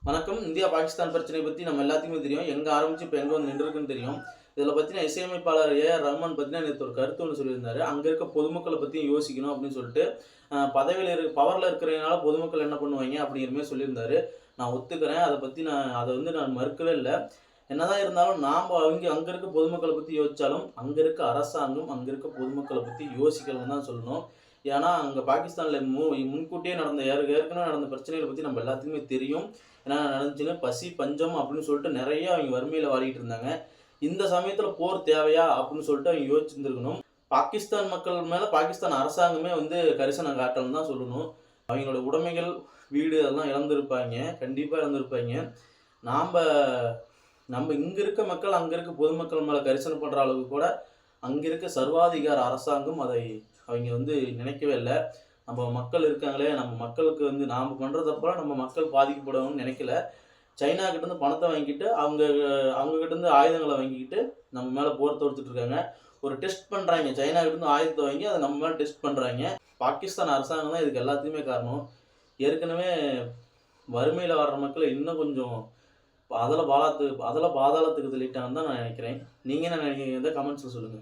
வணக்கம். இந்தியா, பாகிஸ்தான் பிரச்சனை பத்தி நம்ம எல்லாத்துக்குமே தெரியும். எங்க ஆரம்பிச்சு இப்ப எங்க வந்து நின்றுருக்குன்னு தெரியும். இதில பார்த்தீங்கன்னா, இசையமைப்பாளர் ஏ.ஆர். ரஹ்மான் பார்த்தீங்கன்னா, நேத்து ஒரு கருத்து ஒண்ணு சொல்லியிருந்தாரு. அங்க இருக்க பொதுமக்கள பத்தியும் யோசிக்கணும் அப்படின்னு சொல்லிட்டு, பதவியில பவர்ல இருக்கிறதுனால பொதுமக்கள் என்ன பண்ணுவாய்ங்க அப்படிங்கிற மாரி சொல்லியிருந்தாரு. நான் ஒத்துக்கிறேன். அத வந்து நான் மறுக்கவே இல்ல. என்னதான் இருந்தாலும் நாம அங்க இருக்க பொதுமக்கள பத்தி யோசிச்சாலும், அங்க இருக்க அரசாங்கம், அங்க இருக்க பொதுமக்கள பத்தி யோசிக்கலன்னு தான் சொல்லணும். ஏன்னா, அங்க பாகிஸ்தான்ல முன்கூட்டியே நடந்த ஏற்கனவே நடந்த பிரச்சனைகள பத்தி நம்ம எல்லாத்துக்குமே தெரியும். என்ன நடந்துச்சுன்னு பசி, பஞ்சம் அப்படின்னு சொல்லிட்டு நெறைய அவைங்க வறுமையில வாடிட்டு இருந்தாங்க. இந்த சமயத்துல போர் தேவையா? அப்படின்னு சொல்லிட்டு அவைங்க யோசிச்சிருந்திருக்கணும். பாகிஸ்தான் மக்கள் மேல பாகிஸ்தான் அரசாங்கமே வந்து கரிசனம் காட்டலன்னு தான் சொல்லணும். அவைங்களோட உடைமைகள், வீடு அதெல்லாம் இழந்திருப்பாய்ங்க. கண்டிப்பா இழந்திருப்பாய்ங்க. நாம்ப நம்ம இங்க இருக்க மக்கள், அங்க இருக்க பொதுமக்கள் மேல கரிசனம் பண்ற அளவுக்கு கூட, அங்க இருக்க சர்வாதிகார அரசாங்கம் அதை அவைங்க வந்து நினைக்கவே இல்ல. நம்ம மக்கள் இருக்காங்களே, நம்ம மக்களுக்கு வந்து நாம பண்ற தப்பால நம்ம மக்கள் பாதிக்கப்படுவாங்கன்னு நினைக்கல. சைனா கிட்டேருந்து பணத்த வாங்கிட்டு, அவங்க அவங்க கிட்டேருந்து ஆயுதங்கள வாங்கிக்கிட்டு, நம்ம மேல போர் தொடுத்துட்டு இருக்காங்க. ஒரு டெஸ்ட் பண்றாய்ங்க. சைனா கிட்டேருந்து ஆயுதத்த வாங்கி, அத நம்ம மேல டெஸ்ட் பண்றாய்ங்க. பாகிஸ்தான் அரசாங்கம் தான் இதுக்கு எல்லாத்துக்குமே காரணம். ஏற்கனவே வறுமையில வாடுற மக்கள இன்னும் கொஞ்சம் அதல பாதாளத்துக்கு தள்ளிட்டாங்கன்னு தான் நான் நினைக்கிறேன். நீங்க என்ன நினைக்கிறீங்க? கமெண்ட்ஸ்ல சொல்லுங்க.